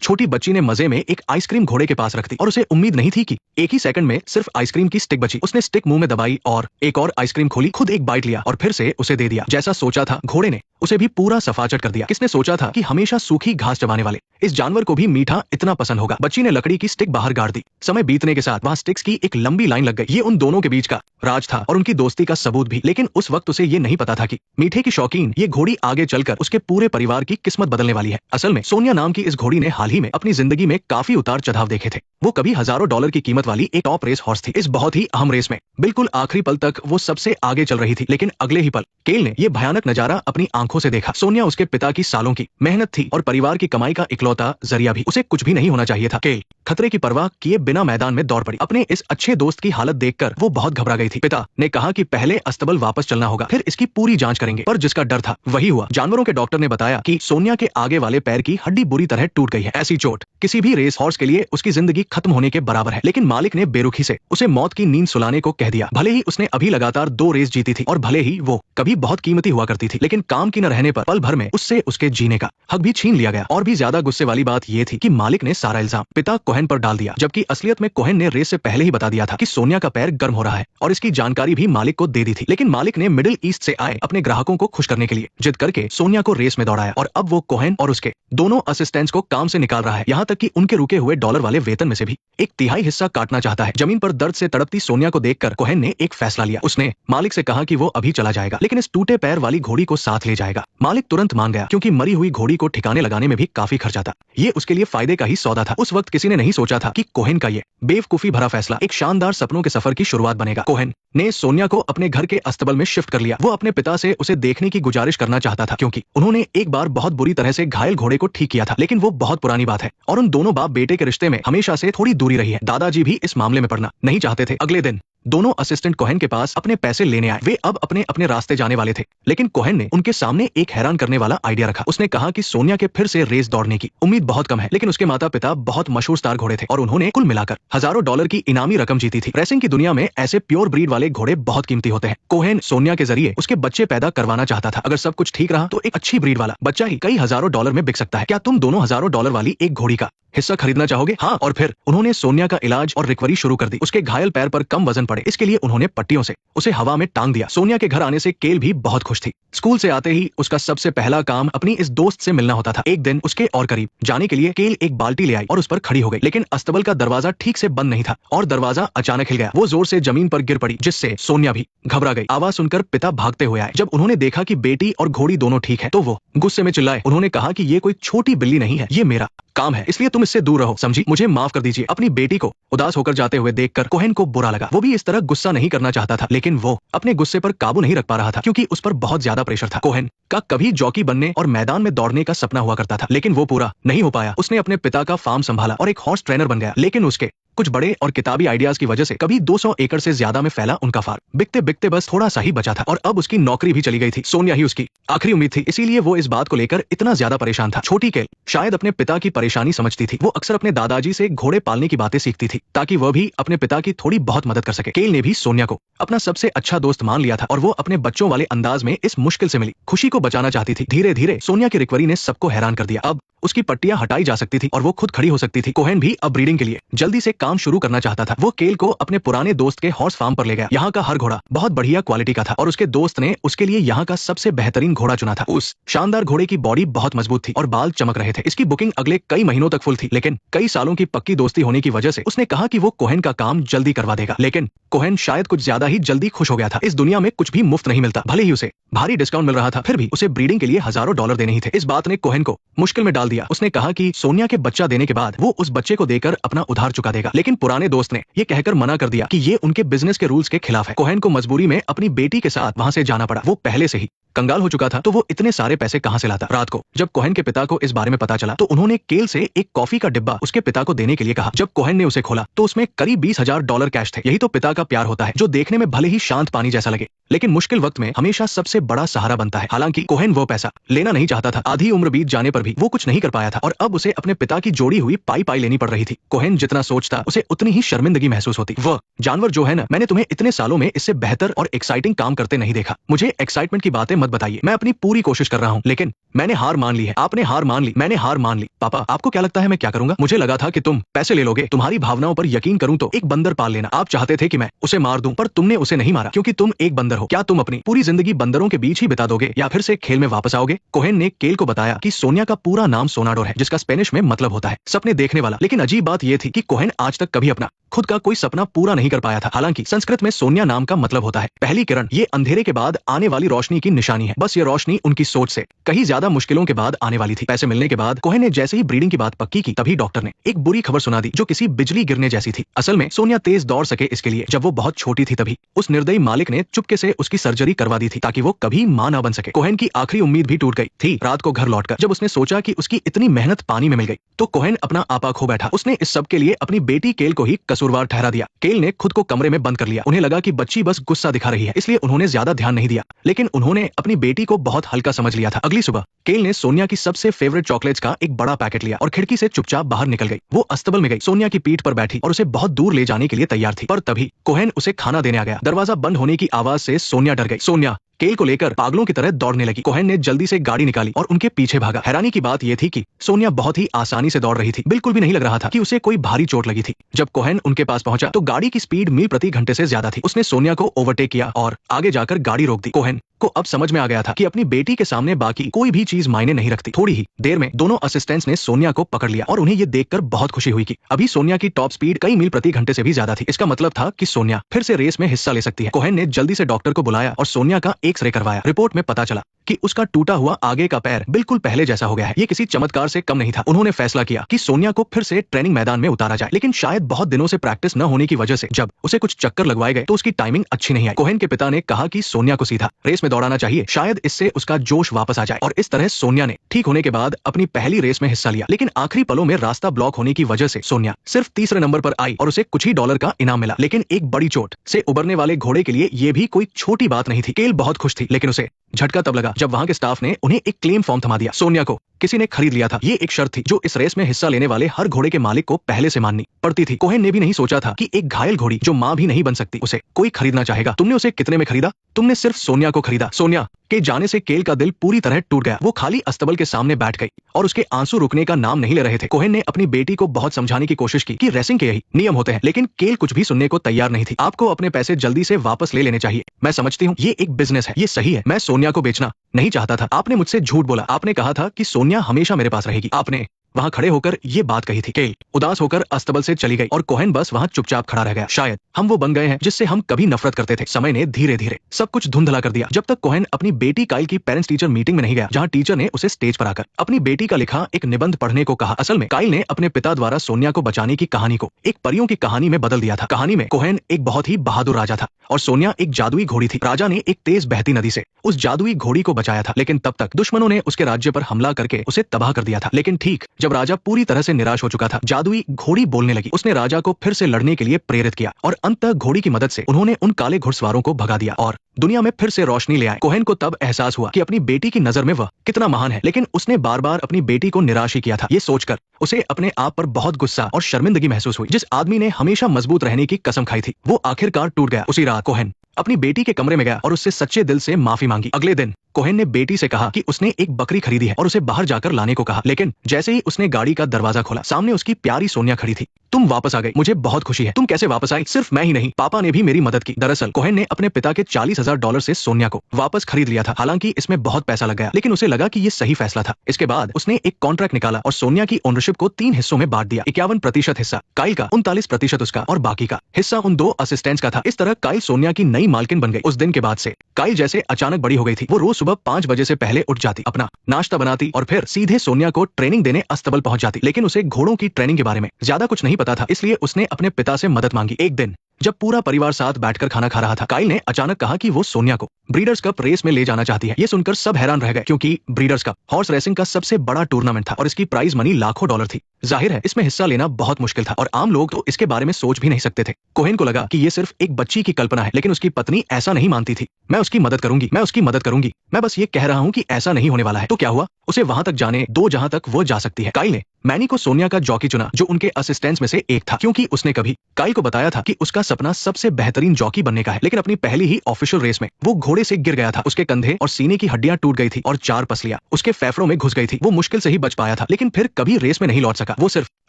छोटी बच्ची ने मजे में एक आइसक्रीम घोड़े के पास रख दी और उसे उम्मीद नहीं थी कि एक ही सेकंड में सिर्फ आइसक्रीम की स्टिक बची। उसने स्टिक मुंह में दबाई और एक और आइसक्रीम खोली, खुद एक बाइट लिया और फिर से उसे दे दिया। जैसा सोचा था घोड़े ने उसे भी पूरा सफाचट कर दिया। किसने सोचा था कि हमेशा सूखी घास चबाने वाले इस जानवर को भी मीठा इतना पसंद होगा। बच्ची ने लकड़ी की स्टिक बाहर गाड़ दी। समय बीतने के साथ वहाँ स्टिक्स की एक लंबी लाइन लग गई। ये उन दोनों के बीच का राज था और उनकी दोस्ती का सबूत भी। लेकिन उस वक्त उसे ये नहीं पता था कि मीठे की शौकीन ये घोड़ी आगे चलकर उसके पूरे परिवार की किस्मत बदलने वाली है। असल में सोनिया नाम की इस घोड़ी ने हाल ही में अपनी जिंदगी में काफी उतार चढ़ाव देखे थे। वो कभी हजारों डॉलर की कीमत वाली एक टॉप रेस हॉर्स थी। इस बहुत ही अहम रेस में बिल्कुल आखिरी पल तक वो सबसे आगे चल रही थी। लेकिन अगले ही पल केल ने ये भयानक नजारा अपनी आंखों से देखा। सोनिया उसके पिता की सालों की मेहनत थी और परिवार की कमाई का इकलौता जरिया भी। उसे कुछ भी नहीं होना चाहिए था। केल खतरे की परवाह किए बिना मैदान में दौड़ पड़ी। अपने इस अच्छे दोस्त की हालत देखकर वो बहुत घबरा गई थी। पिता ने कहा कि पहले अस्तबल वापस चलना होगा, फिर इसकी पूरी जांच करेंगे। पर जिसका डर था वही हुआ। जानवरों के डॉक्टर ने बताया कि सोनिया के आगे वाले पैर की हड्डी बुरी तरह टूट गई है। ऐसी चोट किसी भी रेस हॉर्स के लिए उसकी जिंदगी खत्म होने के बराबर है। लेकिन मालिक ने बेरुखी से उसे मौत की नींद सुलाने को कह दिया। भले ही उसने अभी लगातार 2 रेस जीती थी और भले ही वो कभी बहुत कीमती हुआ करती थी, लेकिन काम की न रहने पर पल भर में उससे उसके जीने का हक भी छीन लिया गया। और भी ज्यादा गुस्से वाली बात यह थी कि मालिक ने सारा इल्जाम पिता कोहेन पर डाल दिया, जबकि असलियत में कोहेन ने रेस से पहले ही बता दिया था कि सोनिया का पैर गर्म हो रहा है और इसकी जानकारी भी मालिक को दे दी थी। लेकिन मालिक ने मिडिल ईस्ट से आए अपने ग्राहकों को खुश करने के लिए जिद करके सोनिया को रेस में दौड़ाया और अब वो कोहेन और उसके दोनों असिस्टेंट्स को काम से निकाल रहा है। यहाँ तक कि उनके रुके हुए डॉलर वाले वेतन में से भी 1/3 हिस्सा काटना चाहता है। जमीन पर दर्द से तड़पती सोनिया को देखकर कोहेन ने एक फैसला लिया। उसने मालिक से कहा कि वो अभी चला जाएगा, लेकिन इस टूटे पैर वाली घोड़ी को साथ ले जाएगा। मालिक तुरंत मान गया, क्योंकि मरी हुई घोड़ी को ठिकाने लगाने में भी काफी खर्चा था। ये उसके लिए फायदे का ही सौदा था। उस वक्त किसी ने नहीं सोचा था कि कोहेन का ये बेवकूफी भरा फैसला एक शानदार सपनों के सफर की शुरुआत बनेगा। कोहेन ने सोनिया को अपने घर के अस्तबल में शिफ्ट कर लिया। वो अपने पिता से उसे देखने की गुजारिश करना चाहता था, क्योंकि उन्होंने एक बार बहुत बुरी तरह से घायल घोड़े को ठीक किया था। लेकिन वो बहुत पुरानी बात है और उन दोनों बाप बेटे के रिश्ते में हमेशा से थोड़ी दूरी रही है। दादाजी भी इस मामले में पड़ना नहीं चाहते थे। अगले दिन दोनों असिस्टेंट कोहेन के पास अपने पैसे लेने आए। वे अब अपने अपने रास्ते जाने वाले थे, लेकिन कोहेन ने उनके सामने एक हैरान करने वाला आइडिया रखा। उसने कहा कि सोनिया के फिर से रेस दौड़ने की उम्मीद बहुत कम है, लेकिन उसके माता पिता बहुत मशहूर स्टार घोड़े थे और उन्होंने कुल मिलाकर हजारों डॉलर की इनामी रकम जीती थी। रेसिंग की दुनिया में ऐसे प्योर ब्रीड वाले घोड़े बहुत कीमती होते हैं। कोहेन सोनिया के जरिए उसके बच्चे पैदा करवाना चाहता था। अगर सब कुछ ठीक रहा तो एक अच्छी ब्रीड वाला बच्चा ही कई हजारों डॉलर में बिक सकता है। क्या तुम दोनों हजारों डॉलर वाली एक घोड़ी का हिस्सा खरीदना चाहोगे? हाँ। और फिर उन्होंने सोनिया का इलाज और रिकवरी शुरू कर दी। उसके घायल पैर पर कम वजन पड़े, इसके लिए उन्होंने पट्टियों से उसे हवा में टांग दिया। सोनिया के घर आने से केल भी बहुत खुश थी। स्कूल से आते ही उसका सबसे पहला काम अपनी इस दोस्त से मिलना होता था। एक दिन उसके और करीब जाने के लिए केल एक बाल्टी ले आई और उस पर खड़ी हो गई, लेकिन अस्तबल का दरवाजा ठीक से बंद नहीं था और दरवाजा अचानक हिल गया। वो जोर से जमीन पर गिर पड़ी, जिससे सोनिया भी घबरा गई। आवाज सुनकर पिता भागते हुए आए। जब उन्होंने देखा कि बेटी और घोड़ी दोनों ठीक है तो वो गुस्से में चिल्लाए। उन्होंने कहा कि ये कोई छोटी बिल्ली नहीं है, ये मेरा काम है, इसलिए तुम इससे दूर रहो, समझी? मुझे माफ कर दीजिए। अपनी बेटी को उदास होकर जाते हुए देखकर कोहेन को बुरा लगा। वो भी इस तरह गुस्सा नहीं करना चाहता था, लेकिन वो अपने गुस्से पर काबू नहीं रख पा रहा था, क्योंकि उस पर बहुत ज्यादा प्रेशर था। कोहेन का कभी जॉकी बनने और मैदान में दौड़ने का सपना हुआ करता था, लेकिन वो पूरा नहीं हो पाया। उसने अपने पिता का फार्म संभाला और एक हॉर्स ट्रेनर बन गया, लेकिन उसके कुछ बड़े और किताबी आइडियाज की वजह से कभी 200 एकड़ से ज्यादा में फैला उनका फार्म बिकते बिकते बस थोड़ा सा ही बचा था और अब उसकी नौकरी भी चली गई थी। सोनिया ही उसकी आखिरी उम्मीद थी, इसीलिए वो इस बात को लेकर इतना ज्यादा परेशान था। छोटी केल शायद अपने पिता की परेशानी समझती थी। वो अक्सर अपने दादाजी से घोड़े पालने की बातें सीखती थी ताकि वह भी अपने पिता की थोड़ी बहुत मदद कर सके। केल ने भी सोनिया को अपना सबसे अच्छा दोस्त मान लिया था और वो अपने बच्चों वाले अंदाज में इस मुश्किल से मिली खुशी को बचाना चाहती थी। धीरे धीरे सोनिया की रिकवरी ने सबको हैरान कर दिया। अब उसकी पट्टियां हटाई जा सकती थी और वो खुद खड़ी हो सकती थी। कोहेन भी अब ब्रीडिंग के लिए जल्दी से काम शुरू करना चाहता था। वो केल को अपने पुराने दोस्त के हॉर्स फार्म पर ले गया। यहाँ का हर घोड़ा बहुत बढ़िया क्वालिटी का था और उसके दोस्त ने उसके लिए यहाँ का सबसे बेहतरीन घोड़ा चुना था। उस शानदार घोड़े की बॉडी बहुत मजबूत थी और बाल चमक रहे थे। इसकी बुकिंग अगले कई महीनों तक फुल थी, लेकिन कई सालों की पक्की दोस्ती होने की वजह से उसने कहा कि वो कोहेन का काम जल्दी करवा देगा। लेकिन कोहेन शायद कुछ ज्यादा ही जल्दी खुश हो गया था। इस दुनिया में कुछ भी मुफ्त नहीं मिलता। भले ही उसे भारी डिस्काउंट मिल रहा था, फिर भी उसे ब्रीडिंग के लिए हजारों डॉलर देने ही थे। इस बात ने कोहेन को मुश्किल में डाल दिया। उसने कहा कि सोनिया के बच्चा देने के बाद वो उस बच्चे को देकर अपना उधार चुका देगा, लेकिन पुराने दोस्त ने ये कहकर मना कर दिया कि ये उनके बिजनेस के रूल्स के खिलाफ है। कोहेन को मजबूरी में अपनी बेटी के साथ वहां से जाना पड़ा। वो पहले से ही कंगाल हो चुका था, तो वो इतने सारे पैसे कहां से लाता? रात को जब कोहेन के पिता को इस बारे में पता चला तो उन्होंने केल से एक कॉफी का डिब्बा उसके पिता को देने के लिए कहा। जब कोहेन ने उसे खोला तो उसमें करीब 20,000 डॉलर कैश थे। यही तो पिता का प्यार होता है, जो देखने में भले ही शांत पानी जैसा लगे, लेकिन मुश्किल वक्त में हमेशा सबसे बड़ा सहारा बनता है। हालांकि कोहेन वो पैसा लेना नहीं चाहता था। आधी उम्र बीत जाने पर भी वो कुछ नहीं कर पाया था और अब उसे अपने पिता की जोड़ी हुई पाई लेनी पड़ रही थी। कोहेन जितना सोचता उसे उतनी ही शर्मिंदगी महसूस होती। वह जानवर जो है ना, मैंने तुम्हें इतने सालों में इससे बेहतर और एक्साइटिंग काम करते नहीं देखा। मुझे एक्साइटमेंट की बातें मत बताइए। मैं अपनी पूरी कोशिश कर रहा हूँ, लेकिन मैंने हार मान ली है। आपने हार मान ली, मैंने हार मान ली। पापा, आपको क्या लगता है मैं मैं क्या करूंगा? मुझे लगा था कि तुम पैसे ले लोगे। तुम्हारी भावनाओं पर यकीन करूं तो एक बंदर पाल लेना। आप चाहते थे कि मैं उसे मार दूं, पर तुमने उसे नहीं मारा क्योंकि तुम एक बंदर हो। क्या तुम अपनी पूरी जिंदगी बंदरों के बीच ही बिता दोगे या फिर से खेल में वापस आओगे? कोहेन ने केल को बताया कि सोनिया का पूरा नाम सोनाडोर है, जिसका स्पेनिश में मतलब होता है सपने देखने वाला। लेकिन अजीब बात यह थी कि कोहेन आज तक कभी अपना खुद का कोई सपना पूरा नहीं कर पाया था। हालांकि संस्कृत में सोनिया नाम का मतलब होता है पहली किरण। ये अंधेरे के बाद आने वाली रोशनी की निशानी है। बस ये रोशनी उनकी सोच से कहीं ज्यादा मुश्किलों के बाद आने वाली थी। पैसे मिलने के बाद कोहेन ने जैसे ही ब्रीडिंग की बात पक्की की, तभी डॉक्टर ने एक बुरी खबर सुना दी जो किसी बिजली गिरने जैसी थी। असल में सोनिया तेज दौड़ सके इसके लिए जब वो बहुत छोटी थी, तभी उस निर्दयी मालिक ने चुपके से उसकी सर्जरी करवा दी थी ताकि वो कभी मां ना बन सके। कोहेन की आखिरी उम्मीद भी टूट गई थी। रात को घर लौटकर जब उसने सोचा कि उसकी इतनी मेहनत पानी में मिल गई, तो कोहेन अपना आपा खो बैठा। उसने इस सब के लिए अपनी बेटी केल को ही कसूरवार ठहरा दिया। केल ने खुद को कमरे में बंद कर लिया। उन्हें लगा कि बच्ची बस गुस्सा दिखा रही है, इसलिए उन्होंने ज्यादा ध्यान नहीं दिया। लेकिन उन्होंने अपनी बेटी को बहुत हल्का समझ लिया था। अगली सुबह केल ने सोनिया की सबसे फेवरेट चॉकलेट्स का एक बड़ा पैकेट लिया और खिड़की से चुपचाप बाहर निकल गई। वो अस्तबल में गई, सोनिया की पीठ पर बैठी और उसे बहुत दूर ले जाने के लिए तैयार थी। पर तभी कोहेन उसे खाना देने आ गया। दरवाजा बंद होने की आवाज से सोनिया डर गई। सोनिया केल को लेकर पागलों की तरह दौड़ने लगी। कोहेन ने जल्दी से गाड़ी निकाली और उनके पीछे भागा। हैरानी की बात यह थी कि सोनिया बहुत ही आसानी से दौड़ रही थी। बिल्कुल भी नहीं लग रहा था कि उसे कोई भारी चोट लगी थी। जब कोहेन उनके पास पहुंचा तो गाड़ी की स्पीड मील प्रति घंटे से ज्यादा थी। उसने सोनिया को ओवरटेक किया और आगे जाकर गाड़ी रोक दी। कोहेन को अब समझ में आ गया था कि अपनी बेटी के सामने बाकी कोई भी चीज मायने नहीं रखती। थोड़ी ही देर में दोनों असिस्टेंट्स ने सोनिया को पकड़ लिया और उन्हें ये देखकर बहुत खुशी हुई कि अभी सोनिया की टॉप स्पीड कई मील प्रति घंटे से भी ज्यादा थी। इसका मतलब था कि सोनिया फिर से रेस में हिस्सा ले सकती है। कोहेन ने जल्दी से डॉक्टर को बुलाया और सोनिया का एक्सरे करवाया। रिपोर्ट में पता चला कि उसका टूटा हुआ आगे का पैर बिल्कुल पहले जैसा हो गया है। ये किसी चमत्कार से कम नहीं था। उन्होंने फैसला किया कि सोनिया को फिर से ट्रेनिंग मैदान में उतारा जाए, लेकिन शायद बहुत दिनों से प्रैक्टिस न होने की वजह से जब उसे कुछ चक्कर लगवाए गए तो उसकी टाइमिंग अच्छी नहीं आई। कोहेन के पिता ने कहा कि सोनिया को सीधा रेस में दौड़ाना चाहिए, शायद इससे उसका जोश वापस आ जाए। और इस तरह सोनिया ने ठीक होने के बाद अपनी पहली रेस में हिस्सा लिया। लेकिन आखिरी पलों में रास्ता ब्लॉक होने की वजह से सोनिया सिर्फ तीसरे नंबर पर आई और उसे कुछ ही डॉलर का इनाम मिला। लेकिन एक बड़ी चोट से उबरने वाले घोड़े के लिए ये भी कोई छोटी बात नहीं थी। केल बहुत खुश थी, लेकिन उसे झटका तब लगा जब वहां के स्टाफ ने उन्हें एक क्लेम फॉर्म थमा दिया। सोनिया को किसी ने खरीद लिया था। ये एक शर्त थी जो इस रेस में हिस्सा लेने वाले हर घोड़े के मालिक को पहले से माननी पड़ती थी। कोहेन ने भी नहीं सोचा था कि एक घायल घोड़ी जो मां भी नहीं बन सकती, उसे कोई खरीदना चाहेगा। तुमने उसे कितने में खरीदा? तुमने सिर्फ सोनिया को खरीदा। सोनिया के जाने से केल का दिल पूरी तरह टूट गया। वो खाली अस्तबल के सामने बैठ गई और उसके आंसू रुकने का नाम नहीं ले रहे थे। कोहेन ने अपनी बेटी को बहुत समझाने की कोशिश की कि रेसिंग के यही नियम होते हैं, लेकिन केल कुछ भी सुनने को तैयार नहीं थी। आपको अपने पैसे जल्दी से वापस ले लेने चाहिए। मैं समझती हूँ ये एक बिजनेस है, ये सही है। मैं सोनिया को बेचना नहीं चाहता था। आपने मुझसे झूठ बोला। आपने कहा था कि सोनिया हमेशा मेरे पास रहेगी। आपने वहां खड़े होकर ये बात कही थी। केल उदास होकर अस्तबल से चली गई और कोहेन बस वहां चुपचाप खड़ा रह गया। शायद हम वो बन गए हैं जिससे हम कभी नफरत करते थे। समय ने धीरे धीरे सब कुछ धुंधला कर दिया। जब तक कोहेन अपनी बेटी काइल की पेरेंट्स टीचर मीटिंग में नहीं गया, जहां टीचर ने उसे स्टेज पर आकर अपनी बेटी का लिखा एक निबंध पढ़ने को कहा। असल में काइल ने अपने पिता द्वारा सोनिया को बचाने की कहानी को एक परियों की कहानी में बदल दिया था। कहानी में कोहेन एक बहुत ही बहादुर राजा था और सोनिया एक जादुई घोड़ी थी। राजा ने एक तेज बहती नदी से उस जादुई घोड़ी को बचाया था, लेकिन तब तक दुश्मनों ने उसके राज्य पर हमला करके उसे तबाह कर दिया था। लेकिन ठीक जब राजा पूरी तरह से निराश हो चुका था, जादुई घोड़ी बोलने लगी। उसने राजा को फिर से लड़ने के लिए प्रेरित किया और अंततः घोड़ी की मदद से उन्होंने उन काले घुड़सवारों को भगा दिया और दुनिया में फिर से रोशनी ले आए। कोहेन को तब एहसास हुआ कि अपनी बेटी की नजर में वह कितना महान है, लेकिन उसने बार बार अपनी बेटी को निराश ही किया था। ये सोचकर उसे अपने आप पर बहुत गुस्सा और शर्मिंदगी महसूस हुई। जिस आदमी ने हमेशा मजबूत रहने की कसम खाई थी, वो आखिरकार टूट गया। उसी रात कोहेन अपनी बेटी के कमरे में गया और उससे सच्चे दिल से माफी मांगी। अगले दिन कोहेन ने बेटी से कहा कि उसने एक बकरी खरीदी है और उसे बाहर जाकर लाने को कहा। लेकिन जैसे ही उसने गाड़ी का दरवाजा खोला, सामने उसकी प्यारी सोनिया खड़ी थी। तुम वापस आ गई, मुझे बहुत खुशी है। तुम कैसे वापस आई? सिर्फ मैं ही नहीं, पापा ने भी मेरी मदद की। दरअसल कोहेन ने अपने पिता के $40,000 से सोनिया को वापस खरीद लिया था। हालांकि इसमें बहुत पैसा लग गया, लेकिन उसे लगा कि ये सही फैसला था। इसके बाद उसने एक कॉन्ट्रैक्ट निकाला और सोनिया की ओनरशिप को 3 हिस्सों में बांट दिया। 51% हिस्सा काइल का, 39% उसका और बाकी का हिस्सा उन 2 असिस्टेंट्स का था। इस तरह काइल सोनिया की नई मालकिन बन गई। उस दिन के बाद से काइल जैसे अचानक बड़ी हो गई थी। वो रोज सुबह 5 बजे से पहले उठ जाती, अपना नाश्ता बनाती और फिर सीधे सोनिया को ट्रेनिंग देने अस्तबल पहुंच जाती। लेकिन उसे घोड़ों की ट्रेनिंग के बारे में ज्यादा कुछ नहीं पता था, इसलिए उसने अपने पिता से मदद मांगी। एक दिन जब पूरा परिवार साथ बैठकर खाना खा रहा था, काइल ने अचानक कहा कि वो सोनिया को ब्रीडर्स कप रेस में ले जाना चाहती है। ये सुनकर सब हैरान रह गए, क्योंकि ब्रीडर्स कप हॉर्स रेसिंग का सबसे बड़ा टूर्नामेंट था और इसकी प्राइज मनी लाखों डॉलर थी। जाहिर है इसमें हिस्सा लेना बहुत मुश्किल था और आम लोग तो इसके बारे में सोच भी नहीं सकते थे। कोहेन को लगा कि ये सिर्फ एक बच्ची की कल्पना है, लेकिन उसकी पत्नी ऐसा नहीं मानती थी। मैं उसकी मदद करूंगी, मैं उसकी मदद करूंगी, मैं बस ये कह रहा हूँ कि ऐसा नहीं होने वाला है। तो क्या हुआ? उसे वहां तक जाने दो जहां तक वो जा सकती है। काइल ने मैनी को सोनिया का जॉकी चुना, जो उनके असिस्टेंट्स में से एक था, क्योंकि उसने कभी काइल को बताया था कि उसका सपना सबसे बेहतरीन जॉकी बनने का है, लेकिन अपनी पहली ही ऑफिशियल रेस में वो घोड़े से गिर गया था। उसके कंधे और सीने की हड्डियां टूट गई थी और 4 पसलियां उसके फेफड़ों में घुस गई थी। वो मुश्किल से ही बच पाया था, लेकिन फिर कभी रेस में नहीं लौट सका। वो सिर्फ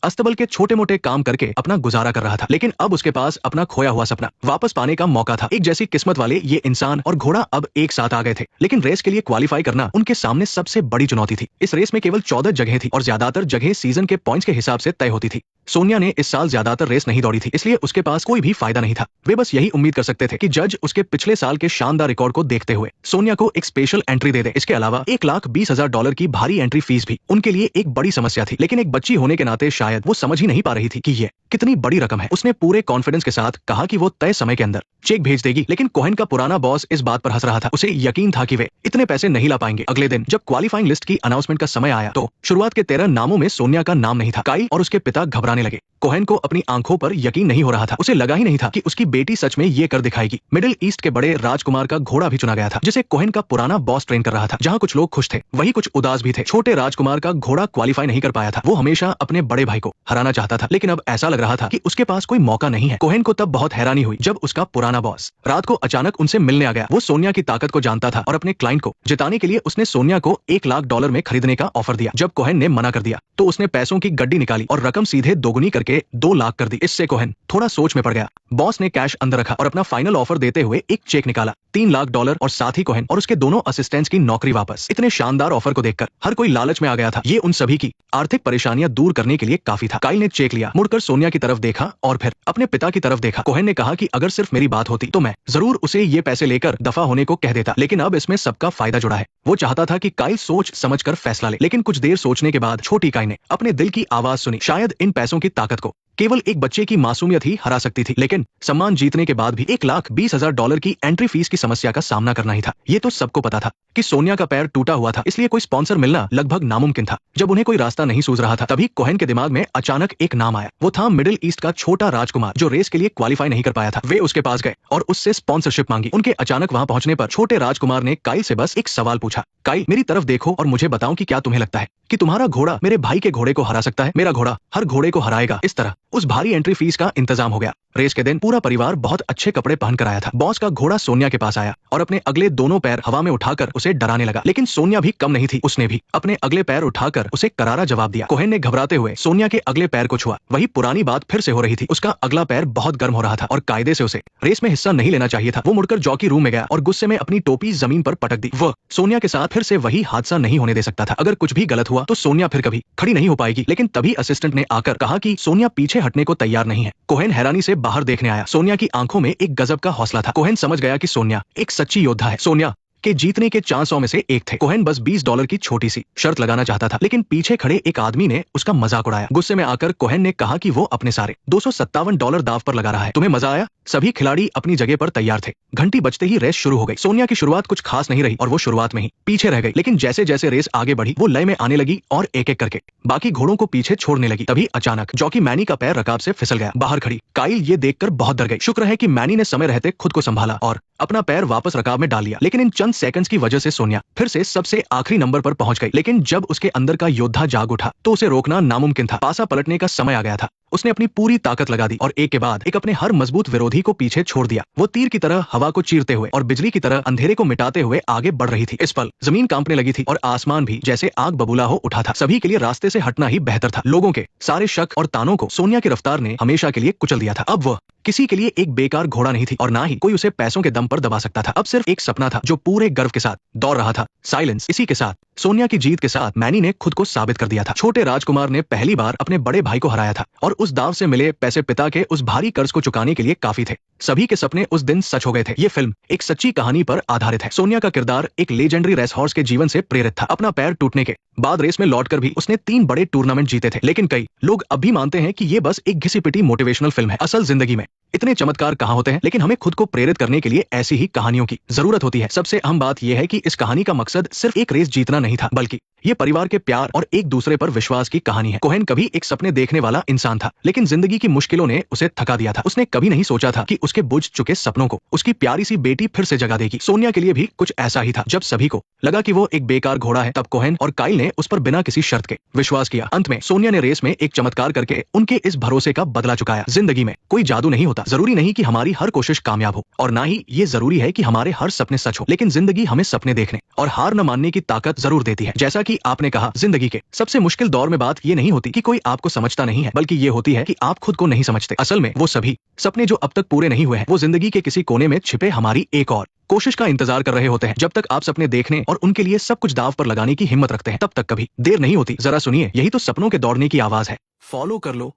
अस्तबल के छोटे मोटे काम करके अपना गुजारा कर रहा था, लेकिन अब उसके पास अपना खोया हुआ सपना वापस पाने का मौका था। एक जैसी किस्मत वाले ये इंसान और घोड़ा अब एक साथ आ गए थे, लेकिन रेस के लिए क्वालिफाई करना उनके सामने सबसे बड़ी चुनौती थी। इस रेस में केवल 14 जगह थी और ज्यादातर जगह सीजन के पॉइंट्स के हिसाब से तय होती थी। सोनिया ने इस साल ज्यादातर रेस नहीं दौड़ी थी, इसलिए उसके पास कोई भी फायदा नहीं था। वे बस यही उम्मीद कर सकते थे कि जज उसके पिछले साल के शानदार रिकॉर्ड को देखते हुए सोनिया को एक स्पेशल एंट्री दे दे। इसके अलावा $1,20,000 की भारी एंट्री फीस भी उनके लिए एक बड़ी समस्या थी, लेकिन एक बच्ची होने के नाते शायद वो समझ ही नहीं पा रही थी कि ये कितनी बड़ी रकम है। उसने पूरे कॉन्फिडेंस के साथ कहा कि वो तय समय के अंदर चेक भेज देगी, लेकिन कोहेन का पुराना बॉस इस बात पर हंस रहा था। उसे यकीन था कि वे इतने पैसे नहीं ला पाएंगे। अगले दिन जब क्वालिफाइंग लिस्ट की अनाउंसमेंट का समय आया तो शुरुआत के 13 नामों में सोनिया का नाम नहीं था। काइल और उसके पिता घबराने लगे। कोहेन को अपनी आंखों पर यकीन नहीं हो रहा था। उसे लगा ही नहीं था कि उसकी बेटी सच में ये कर दिखाएगी। मिडिल ईस्ट के बड़े राजकुमार का घोड़ा भी चुना गया था, जिसे कोहेन का पुराना बॉस ट्रेन कर रहा था। जहाँ कुछ लोग खुश थे, वही कुछ उदास भी थे। छोटे राजकुमार का घोड़ा क्वालिफाई नहीं कर पाया था। वो हमेशा अपने बड़े भाई को हराना चाहता था, लेकिन अब ऐसा लग रहा था कि उसके पास कोई मौका नहीं है। कोहेन को तब बहुत हैरानी हुई जब उसका पुराना बॉस रात को अचानक उनसे मिलने आ गया। वो सोनिया की ताकत को जानता था और अपने क्लाइंट को जिताने के लिए उसने सोनिया को $1,00,000 में खरीदने का ऑफर दिया। जब कोहेन ने मना कर दिया तो उसने पैसों की गड्डी निकाली और रकम सीधे दोगुनी करके 2 लाख कर दी। इससे कोहेन थोड़ा सोच में पड़ गया। बॉस ने कैश अंदर रखा और अपना फाइनल ऑफर देते हुए एक चेक निकाला, $3,00,000 और साथ ही कोहेन और उसके दोनों असिस्टेंट्स की नौकरी वापस। इतने शानदार ऑफर को देखकर हर कोई लालच में आ गया था। ये उन सभी की आर्थिक परेशानियां दूर करने के लिए काफी था। काइल ने चेक लिया, मुड़कर सोनिया की तरफ देखा और फिर अपने पिता की तरफ देखा। कोहेन ने कहा कि अगर सिर्फ मेरी बात होती तो मैं जरूर उसे ये पैसे लेकर दफा होने को कह देता, लेकिन अब इसमें सबका फायदा जुड़ा है। वो चाहता था कि काइल सोच समझकर फैसला ले, लेकिन कुछ देर सोचने के बाद छोटी काइल ने अपने दिल की आवाज सुनी। शायद इन पैसों की ताकत को केवल एक बच्चे की मासूमियत ही हरा सकती थी, लेकिन सम्मान जीतने के बाद भी $1,20,000 की एंट्री फीस की समस्या का सामना करना ही था। ये तो सबको पता था कि सोनिया का पैर टूटा हुआ था, इसलिए कोई स्पॉन्सर मिलना लगभग नामुमकिन था। जब उन्हें कोई रास्ता नहीं सूझ रहा था, तभी कोहेन के दिमाग में अचानक एक नाम आया। वो था मिडिल ईस्ट का छोटा राजकुमार जो रेस के लिए क्वालिफाई नहीं कर पाया था। वे उसके पास गए और उससे स्पॉन्सरशिप मांगी। उनके अचानक वहां पहुंचने पर छोटे राजकुमार ने काइल से बस एक सवाल पूछा, काइल मेरी तरफ देखो और मुझे बताओ कि क्या तुम्हें लगता है कि तुम्हारा घोड़ा मेरे भाई के घोड़े को हरा सकता है? मेरा घोड़ा हर घोड़े को हराएगा। इस तरह उस भारी एंट्री फीस का इंतजाम हो गया। रेस के दिन पूरा परिवार बहुत अच्छे कपड़े पहनकर आया था। बॉस का घोड़ा सोनिया के पास आया और अपने अगले दोनों पैर हवा में उठाकर उसे डराने लगा, लेकिन सोनिया भी कम नहीं थी। उसने भी अपने अगले पैर उठाकर उसे करारा जवाब दिया। कोहेन ने घबराते हुए सोनिया के अगले पैर को छुआ। वही पुरानी बात फिर से हो रही थी। उसका अगला पैर बहुत गर्म हो रहा था और कायदे से उसे रेस में हिस्सा नहीं लेना चाहिए था। वो मुड़कर जॉकी रूम में गया और गुस्से में अपनी टोपी जमीन पर पटक दी। वह सोनिया के साथ फिर से वही हादसा नहीं होने दे सकता था। अगर कुछ भी गलत हुआ तो सोनिया फिर कभी खड़ी नहीं हो पाएगी। लेकिन तभी असिस्टेंट ने आकर कहा कि सोनिया पीछे हटने को तैयार नहीं है। कोहेन हैरानी से बाहर देखने आया। सोनिया की आंखों में एक गजब का हौसला था। कोहेन समझ गया कि सोनिया एक सच्ची योद्धा है। सोनिया के जीतने के चांसों में से एक थे। कोहेन बस $20 की छोटी सी शर्त लगाना चाहता था, लेकिन पीछे खड़े एक आदमी ने उसका मजाक उड़ाया। गुस्से में आकर कोहेन ने कहा कि वो अपने सारे $257 दाव पर लगा रहा है। तुम्हें मजा आया? सभी खिलाड़ी अपनी जगह पर तैयार थे। घंटी बजते ही रेस शुरू हो गई। सोनिया की शुरुआत कुछ खास नहीं रही और वो शुरुआत में ही पीछे रह गई, लेकिन जैसे जैसे रेस आगे बढ़ी वो लय में आने लगी और एक एक करके बाकी घोड़ों को पीछे छोड़ने लगी। तभी अचानक जॉकी मैनी का पैर रकाब से फिसल गया। बाहर खड़ी काइल ये देखकर बहुत डर गई। शुक्र है कि मैनी ने समय रहते खुद को संभाला और अपना पैर वापस रकाब में डाल लिया, लेकिन इन चंद सेकंड्स की वजह से सोनिया फिर से सबसे आखिरी नंबर पर पहुंच गई। लेकिन जब उसके अंदर का योद्धा जाग उठा तो उसे रोकना नामुमकिन था। पासा पलटने का समय आ गया था। उसने अपनी पूरी ताकत लगा दी और एक के बाद एक अपने हर मजबूत विरोधी को पीछे छोड़ दिया। वो तीर की तरह हवा को चीरते हुए और बिजली की तरह अंधेरे को मिटाते हुए आगे बढ़ रही थी। इस पल जमीन कांपने लगी थी और आसमान भी जैसे आग बबूला हो उठा था। सभी के लिए रास्ते से हटना ही बेहतर था। लोगों के सारे शक और तानों को सोनिया की रफ्तार ने हमेशा के लिए कुचल दिया था। अब वह किसी के लिए एक बेकार घोड़ा नहीं थी और ना ही कोई उसे पैसों के दम पर दबा सकता था। अब सिर्फ एक सपना था जो पूरे गर्व के साथ दौड़ रहा था, साइलेंस। इसी के साथ सोनिया की जीत के साथ मैनी ने खुद को साबित कर दिया था। छोटे राजकुमार ने पहली बार अपने बड़े भाई को हराया था और उस दाव से मिले पैसे पिता के उस भारी कर्ज को चुकाने के लिए काफी थे। सभी के सपने उस दिन सच हो गए थे। ये फिल्म एक सच्ची कहानी पर आधारित है। सोनिया का किरदार एक लेजेंडरी रेस हॉर्स के जीवन से प्रेरित था। अपना पैर टूटने के बाद रेस में लौटकर भी उसने 3 बड़े टूर्नामेंट जीते थे, लेकिन कई लोग अब भी मानते हैं कि ये बस एक घिसी पिटी मोटिवेशनल फिल्म है। असल जिंदगी में इतने चमत्कार कहाँ होते हैं, लेकिन हमें खुद को प्रेरित करने के लिए ऐसी ही कहानियों की जरूरत होती है। सबसे अहम बात यह है कि इस कहानी का मकसद सिर्फ एक रेस जीतना नहीं था, बल्कि ये परिवार के प्यार और एक दूसरे पर विश्वास की कहानी है। कोहेन कभी एक सपने देखने वाला इंसान था, लेकिन जिंदगी की मुश्किलों ने उसे थका दिया था। उसने कभी नहीं सोचा था कि उसके बुझ चुके सपनों को उसकी प्यारी सी बेटी फिर से जगा देगी। सोनिया के लिए भी कुछ ऐसा ही था। जब सभी को लगा कि वो एक बेकार घोड़ा है, तब कोहेन और काइल ने उस पर बिना किसी शर्त के विश्वास किया। अंत में सोनिया ने रेस में एक चमत्कार करके उनके इस भरोसे का बदला चुकाया। जिंदगी में कोई जादू नहीं होता। जरूरी नहीं कि हमारी हर कोशिश कामयाब हो और ना ही ये जरूरी है कि हमारे हर सपने सच हो, लेकिन जिंदगी हमें सपने देखने और हार न मानने की ताकत जरूर देती है। जैसा कि आपने कहा, जिंदगी के सबसे मुश्किल दौर में बात ये नहीं होती कि कोई आपको समझता नहीं है, बल्कि ये होती है कि आप खुद को नहीं समझते। असल में वो सभी सपने जो अब तक पूरे नहीं हुए हैं, वो जिंदगी के किसी कोने में छिपे हमारी एक और कोशिश का इंतजार कर रहे होते हैं। जब तक आप सपने देखने और उनके लिए सब कुछ दांव पर लगाने की हिम्मत रखते हैं, तब तक कभी देर नहीं होती। जरा सुनिए, यही तो सपनों के दौड़ने की आवाज है। फॉलो कर लो,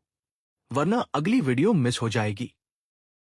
वरना अगली वीडियो मिस हो जाएगी।